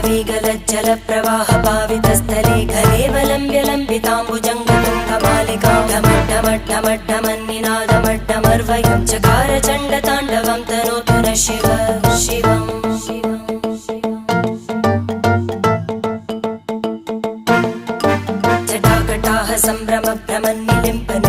जलप्रवाह पावितस्थले घलेवलम्ब्य लम्बिताम्बुजङ्गतुङ्गमालिकां ढमड्ढमड्ढमड्ढमन्निनादमड्ढमर्वयं चकार चण्डताण्डवं तनोतु नः शिव शिवम् जटाकटाः सम्भ्रमभ्रमन्निलिम्पन्